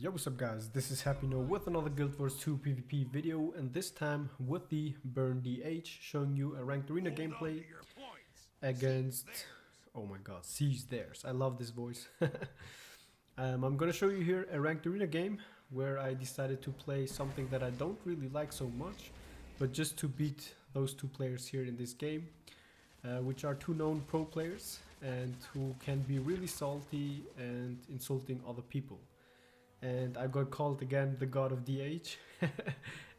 Yo, what's up guys, this is Happy No with another GW2 PvP video, and this time with the Burn DH, showing you a ranked arena gameplay against, oh my god, Seize Theirs. I love this voice. I'm gonna show you here a ranked arena game where I decided to play something that I don't really like so much, but just to beat those two players here in this game, which are two known pro players and who can be really salty and insulting other people. And I got called again the god of DH.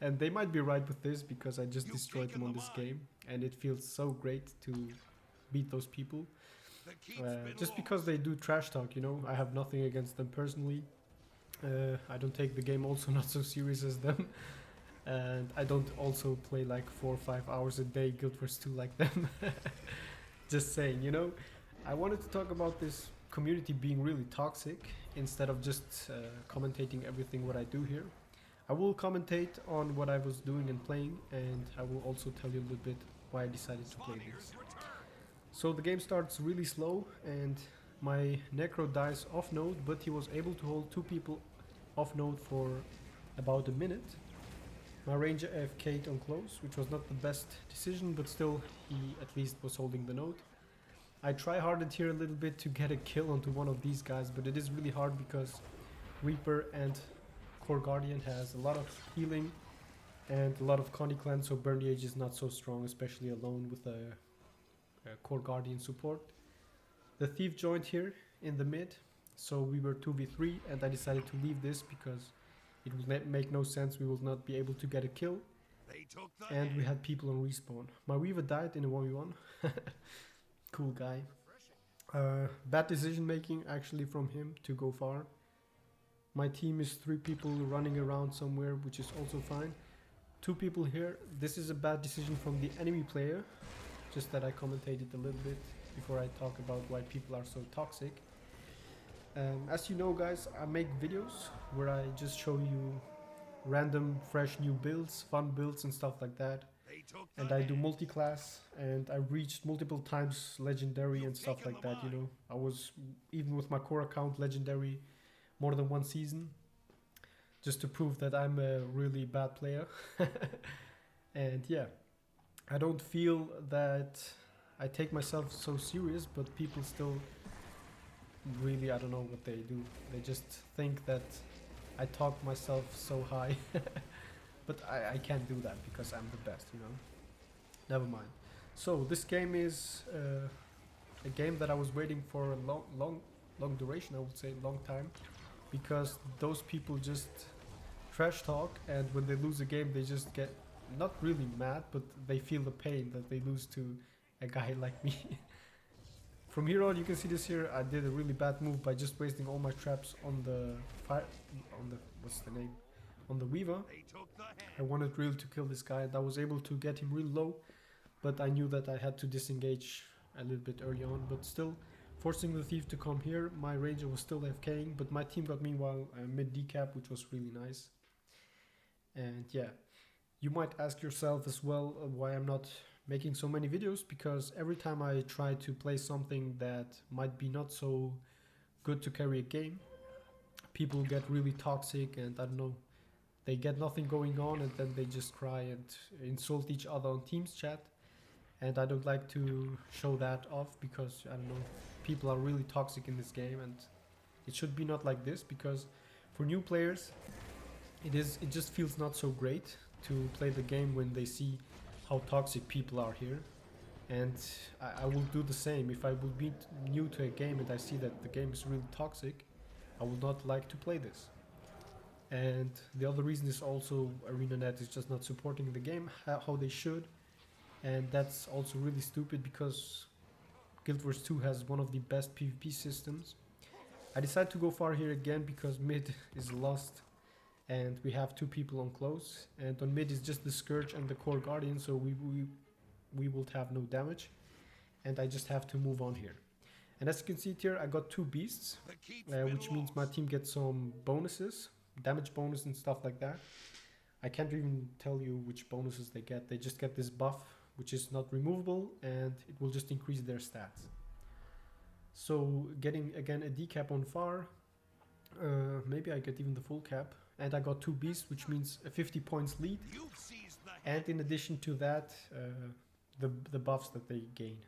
And they might be right with this because I just destroyed them on this game, and it feels so great to beat those people. Just because they do trash talk, you know. I have nothing against them personally. I don't take the game also not so serious as them. And I don't also play like 4 or 5 hours a day Guild Wars 2 like them. Just saying, you know. I wanted to talk about this community being really toxic instead of just commentating everything what I do here. I will commentate on what I was doing and playing, and I will also tell you a little bit why I decided to play this. So the game starts really slow and my Necro dies off node, but he was able to hold two people off node for about a minute. My Ranger AFK'd on close, which was not the best decision, but still he at least was holding the node. I try-harded here a little bit to get a kill onto one of these guys, but it is really hard because Reaper and Core Guardian has a lot of healing and a lot of Connie clan, so Burn the Age is not so strong, especially alone with a Core Guardian support. The Thief joined here in the mid, so we were 2v3, and I decided to leave this because it would make no sense, we will not be able to get a kill. And we had people on respawn. My Weaver died in a 1v1. Cool guy. Bad decision making actually from him to go far. My team is 3 people running around somewhere, which is also fine. 2 people here. This is a bad decision from the enemy player. Just that I commentated a little bit before I talk about why people are so toxic. As you know guys, I make videos where I just show you random fresh new builds, fun builds and stuff like that. And I do multi-class, and I reached multiple times legendary and stuff like that, you know. I was, even with my core account, legendary more than 1 season, just to prove that I'm a really bad player. And yeah, I don't feel that I take myself so serious, but people still really, I don't know what they do. They just think that I talk myself so high. But I can't do that because I'm the best, you know. Never mind. So this game is a game that I was waiting for a long duration, I would say, long time, because those people just trash talk, and when they lose a game, they just get not really mad, but they feel the pain that they lose to a guy like me. From here on, you can see this here. I did a really bad move by just wasting all my traps on the fire, on the what's the name? On the Weaver. I wanted really to kill this guy, and I was able to get him real low, but I knew that I had to disengage a little bit early on, but still forcing the Thief to come here. My Ranger was still AFKing, but my team got meanwhile a mid decap, which was really nice. And yeah, you might ask yourself as well why I'm not making so many videos, because every time I try to play something that might be not so good to carry a game, people get really toxic, and I don't know, they get nothing going on, and then they just cry and insult each other on Teams chat. And I don't like to show that off because, I don't know, people are really toxic in this game, and it should be not like this, because for new players it just feels not so great to play the game when they see how toxic people are here. And I will do the same. If I will be new to a game and I see that the game is really toxic, I will not like to play this. And the other reason is also ArenaNet is just not supporting the game how they should, and that's also really stupid because Guild Wars 2 has one of the best PvP systems. I decided to go far here again because mid is lost and we have 2 people on close, and on mid is just the Scourge and the Core Guardian, so we will have no damage, and I just have to move on here. And as you can see here, I got 2 beasts, which means my team gets some bonuses, damage bonus and stuff like that. I can't even tell you which bonuses they get. They just get this buff, which is not removable, and it will just increase their stats. So getting again a decap on far, Maybe I get even the full cap. And I got 2 beasts, which means a 50 points lead. And in addition to that, the buffs that they gain.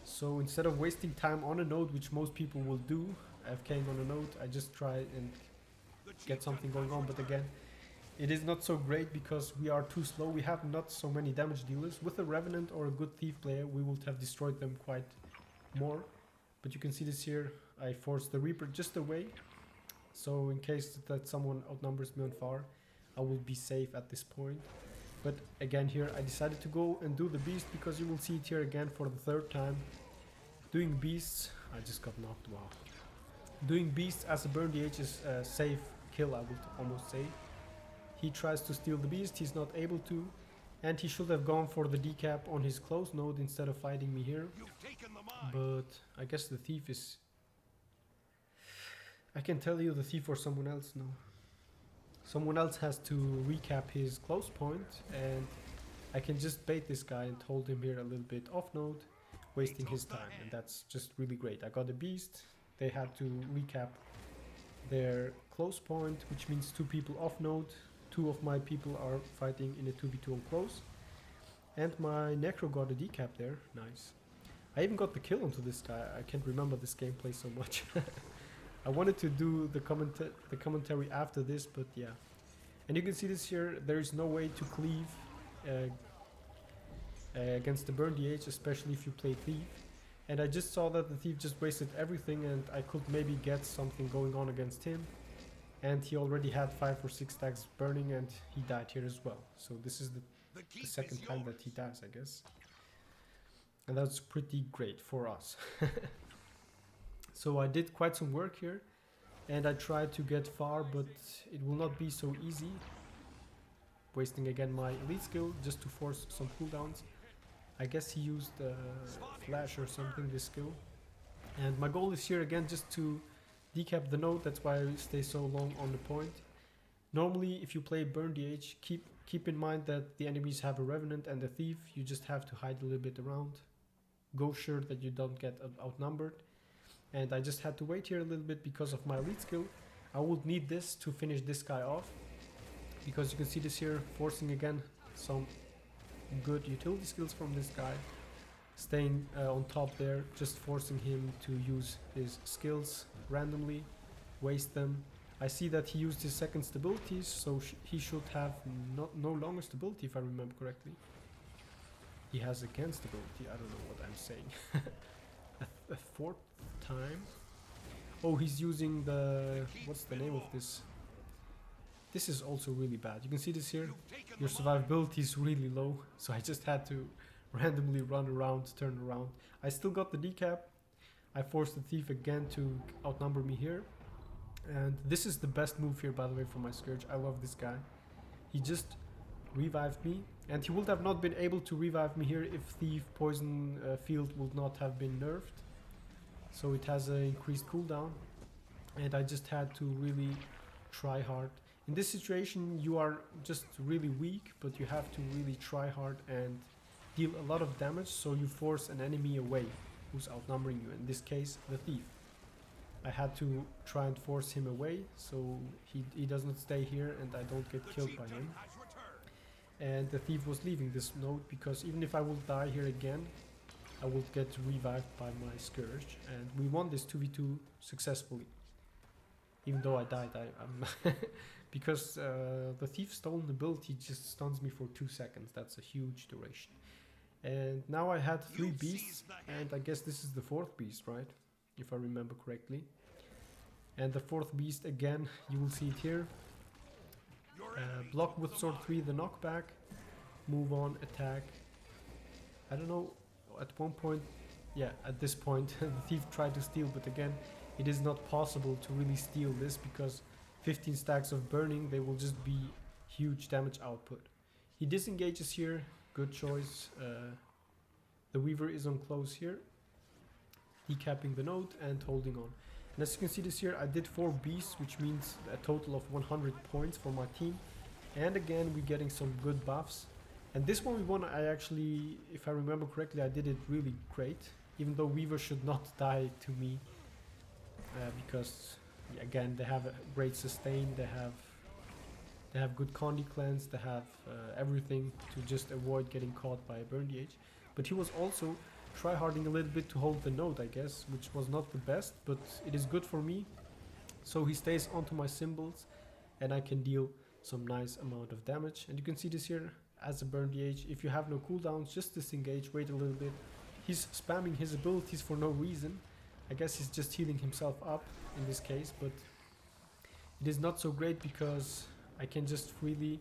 So instead of wasting time on a node, which most people will do, AFKing on a node, I just try and get something going on. But again, it is not so great because we are too slow. We have not so many damage dealers. With a Revenant or a good Thief player, we would have destroyed them quite more. But you can see this here, I forced the Reaper just away. So in case that someone outnumbers me on far, I will be safe at this point. But again here, I decided to go and do the Beast because you will see it here again for the 3rd time. Doing Beasts, I just got knocked, wow. Doing Beasts as a burn DH is a safe kill, I would almost say. He tries to steal the Beast, he's not able to. And he should have gone for the decap on his close node instead of fighting me here. But I guess the Thief is... I can tell you the Thief or someone else, no. Someone else has to recap his close point, and I can just bait this guy and hold him here a little bit off node, wasting his time, and that's just really great. I got a Beast, they had to recap their close point, which means 2 people off node. 2 of my people are fighting in a 2v2 on close, and my Necro got a decap there, nice. I even got the kill onto this guy, I can't remember this gameplay so much. I wanted to do the commentary after this, but yeah. And you can see this here, there is no way to cleave against the burn DH, especially if you play Thief. And I just saw that the Thief just wasted everything and I could maybe get something going on against him. And he already had 5 or 6 stacks burning and he died here as well. So this is the 2nd time that he dies, I guess. And that's pretty great for us. So I did quite some work here, and I tried to get far, but it will not be so easy. Wasting again my elite skill just to force some cooldowns. I guess he used flash or something, this skill. And my goal is here again just to decap the node, that's why I stay so long on the point. Normally if you play burn DH, keep in mind that the enemies have a Revenant and a Thief, you just have to hide a little bit around. Go sure that you don't get outnumbered. And I just had to wait here a little bit because of my elite skill. I would need this to finish this guy off. Because you can see this here, forcing again some good utility skills from this guy. Staying on top there, just forcing him to use his skills randomly, waste them. I see that he used his 2nd stability, so he should have no longer stability if I remember correctly. He has again stability, I don't know what I'm saying. a 4th time. Oh, he's using the... what's the name of this? This is also really bad. You can see this here. Your survivability is really low, so I just had to randomly run around, turn around. I still got the decap. I forced the Thief again to outnumber me here. And this is the best move here, by the way, for my Scourge. I love this guy. He just revived me, and he would have not been able to revive me here if Thief Poison Field would not have been nerfed. So it has an increased cooldown, and I just had to really try hard. In this situation you are just really weak, but you have to really try hard and deal a lot of damage, so you force an enemy away who's outnumbering you, in this case the Thief. I had to try and force him away so he does not stay here and I don't get killed by him. And the Thief was leaving this node because even if I will die here again, I will get revived by my Scourge, and we won this 2v2 successfully. Even though I died, because the Thief's stolen ability just stuns me for 2 seconds. That's a huge duration. And now I had 3 beasts, and I guess this is the 4th beast, right? If I remember correctly. And the 4th beast again, you will see it here. Block with sword 3 the knockback, move on, attack. I don't know, at one point, yeah, at this point the Thief tried to steal, but again it is not possible to really steal this because 15 stacks of burning, they will just be huge damage output. He disengages here, good choice. The Weaver is on close here, decapping the node and holding on. And as you can see this here, I did 4 beasts, which means a total of 100 points for my team. And again, we're getting some good buffs. And this one we won, I actually, if I remember correctly, I did it really great. Even though Weaver should not die to me. Because again, they have a great sustain, they have good Condi cleanse, they have everything to just avoid getting caught by a burn DH. But he was also tryharding a little bit to hold the node, I guess, which was not the best, but it is good for me. So he stays onto my symbols and I can deal some nice amount of damage. And you can see this here as a burn DH. If you have no cooldowns, just disengage, wait a little bit. He's spamming his abilities for no reason. I guess he's just healing himself up in this case, but it is not so great because I can just freely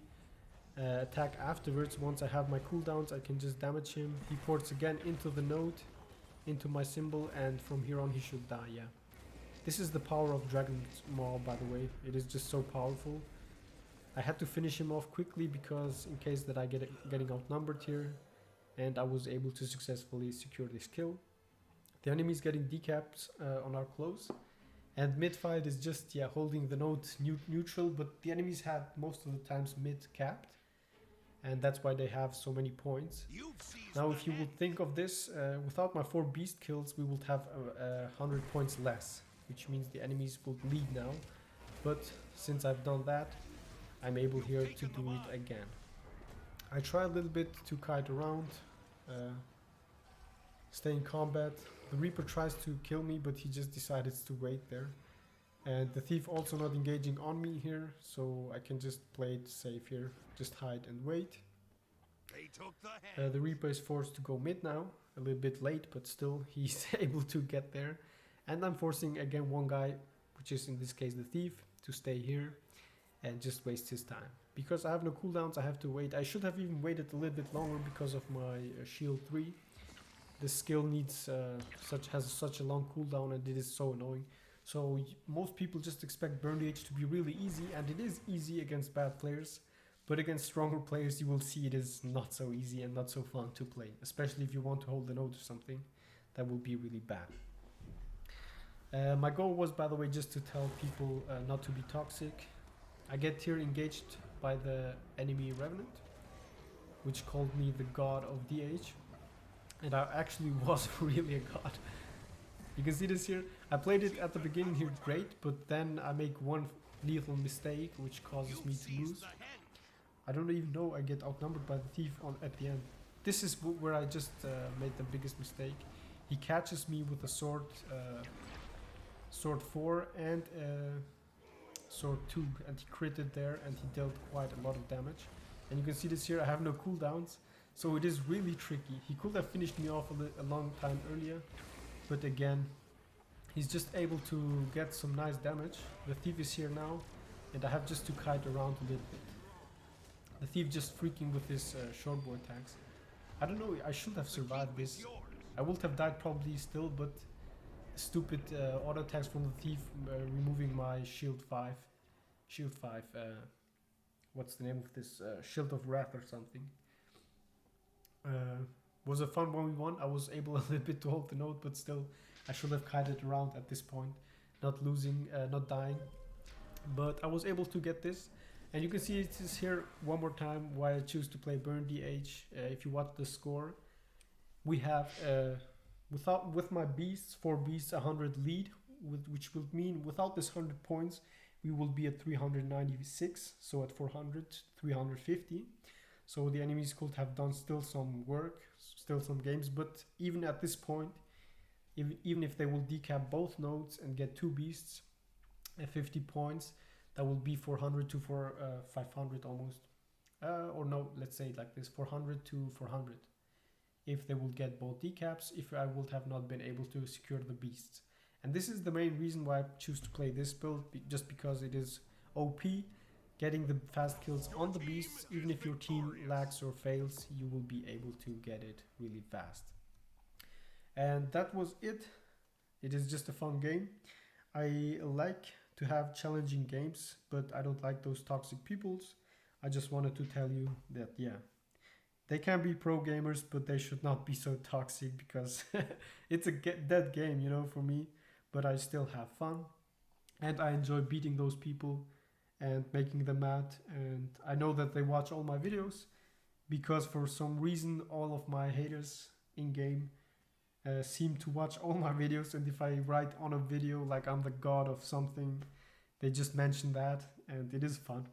attack afterwards. Once I have my cooldowns, I can just damage him. He ports again into the node, into my symbol, and from here on he should die, yeah. This is the power of Dragon's Maw, by the way. It is just so powerful. I had to finish him off quickly because in case that I getting outnumbered here, and I was able to successfully secure this kill. The enemy is getting decaps on our close, and mid fight is just holding the node neutral, but the enemies had most of the times mid capped, and that's why they have so many points. Now if you would think of this, without my 4 beast kills we would have 100 points less, which means the enemies will lead now, but since I've done that, I'm able here to do it again. I try a little bit to kite around, stay in combat. The Reaper tries to kill me, but he just decided to wait there. And the Thief also not engaging on me here, so I can just play it safe here, just hide and wait. The Reaper is forced to go mid now, a little bit late, but still he's able to get there. And I'm forcing again one guy, which is in this case the Thief, to stay here and just waste his time. Because I have no cooldowns, I have to wait. I should have even waited a little bit longer because of my shield 3. The skill needs has such a long cooldown, and it is so annoying. So most people just expect burn DH to be really easy, and it is easy against bad players. But against stronger players you will see it is not so easy and not so fun to play. Especially if you want to hold the node or something, that will be really bad. My goal was, by the way, just to tell people not to be toxic. I get here engaged by the enemy Revenant, which called me the god of DH. And I actually was really a god. You can see this here. I played it at the beginning here great, but then I make one lethal mistake which causes me to lose. I don't even know I get outnumbered by the Thief at the end. This is where I just made the biggest mistake. He catches me with a sword 4 and sword 2, and he critted there and he dealt quite a lot of damage. And you can see this here, I have no cooldowns. So it is really tricky. He could have finished me off a long time earlier, but again, he's just able to get some nice damage. The Thief is here now, and I have just to kite around a little bit. The Thief just freaking with his shortbow attacks. I don't know, I should have survived this. I would have died probably still, but stupid auto attacks from the Thief removing my shield 5. What's the name of this? Shield of Wrath or something. Was a fun 1v1. I was able a little bit to hold the node, but still I should have kited around at this point, not losing, not dying. But I was able to get this, and you can see it is here one more time why I choose to play burn DH. If you watch the score, we have with my beasts, 4 beasts, 100 lead, which will mean without this 100 points we will be at 396, so at 400, 350. So the enemies could have done still some work, still some games, but even at this point, even if they will decap both nodes and get 2 beasts at 50 points, that will be 400 to 500 almost. Or no, let's say it like this, 400 to 400. If they will get both decaps, if I would have not been able to secure the beasts. And this is the main reason why I choose to play this build, just because it is OP. Getting the fast kills on the beasts, even if your team lags or fails, you will be able to get it really fast. And that was it. It is just a fun game. I like to have challenging games, but I don't like those toxic peoples. I just wanted to tell you that, yeah, they can be pro gamers, but they should not be so toxic, because it's a dead game, you know, for me. But I still have fun, and I enjoy beating those people and making them mad. And I know that they watch all my videos, because for some reason all of my haters in game seem to watch all my videos. And if I write on a video like I'm the god of something, they just mentioned that, and it is fun.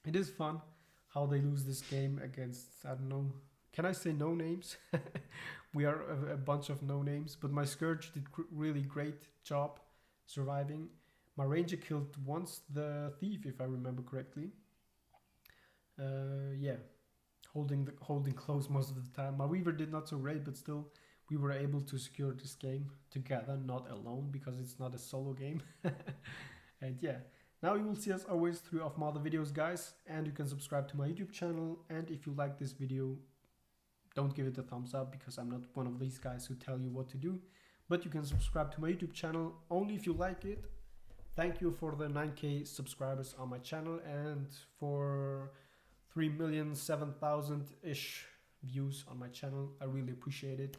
It is fun how they lose this game against, I don't know, can I say no names? We are a bunch of no names, but my Scourge did really great job surviving. My Ranger killed once the Thief, if I remember correctly. Yeah, holding close most of the time. My Weaver did not so great, but still we were able to secure this game together, not alone, because it's not a solo game. And yeah, now you will see us always through of my other videos, guys, and you can subscribe to my YouTube channel. And if you like this video, don't give it a thumbs up, because I'm not one of these guys who tell you what to do, but you can subscribe to my YouTube channel only if you like it. Thank you for the 9k subscribers on my channel, and for 3,007,000-ish views on my channel. I really appreciate it.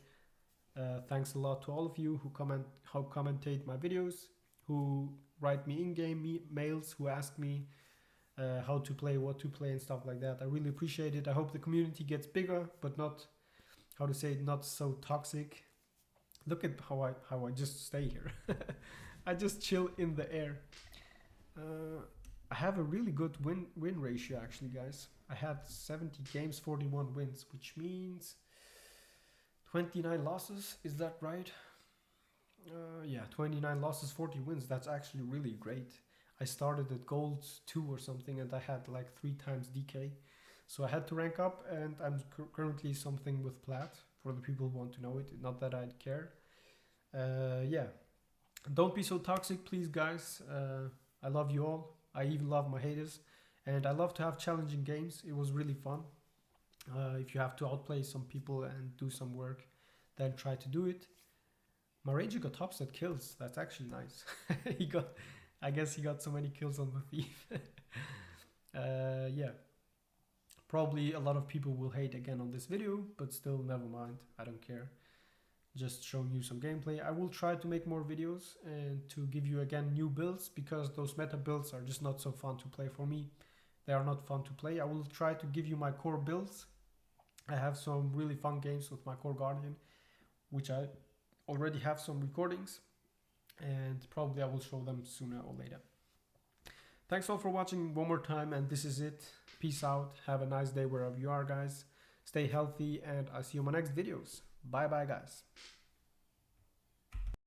Thanks a lot to all of you who commentate my videos, who write me in-game mails, who ask me how to play, what to play, and stuff like that. I really appreciate it. I hope the community gets bigger, but not, how to say it, not so toxic. Look at how I just stay here. I just chill in the air. I have a really good win ratio, actually, guys. I had 70 games, 41 wins, which means 29 losses. Is that right? Yeah, 29 losses, 40 wins. That's actually really great. I started at gold 2 or something, and I had like 3 times DK. So I had to rank up, and I'm currently something with plat, for the people who want to know it. Not that I care. Yeah, don't be so toxic, please, guys. I love you all. I even love my haters, and I love to have challenging games. It was really fun. If you have to outplay some people and do some work, then try to do it. My Ranger got top set kills. That's actually nice. I guess he got so many kills on the Thief. Yeah. Probably a lot of people will hate again on this video, but still, never mind. I don't care. Just showing you some gameplay. I will try to make more videos and to give you again new builds, because those meta builds are just not so fun to play for me. They are not fun to play. I will try to give you my core builds. I have some really fun games with my core Guardian, which I already have some recordings, and probably I will show them sooner or later. Thanks all for watching one more time, and this is it. Peace out. Have a nice day wherever you are, guys. Stay healthy, and I'll see you in my next videos. Bye bye, guys.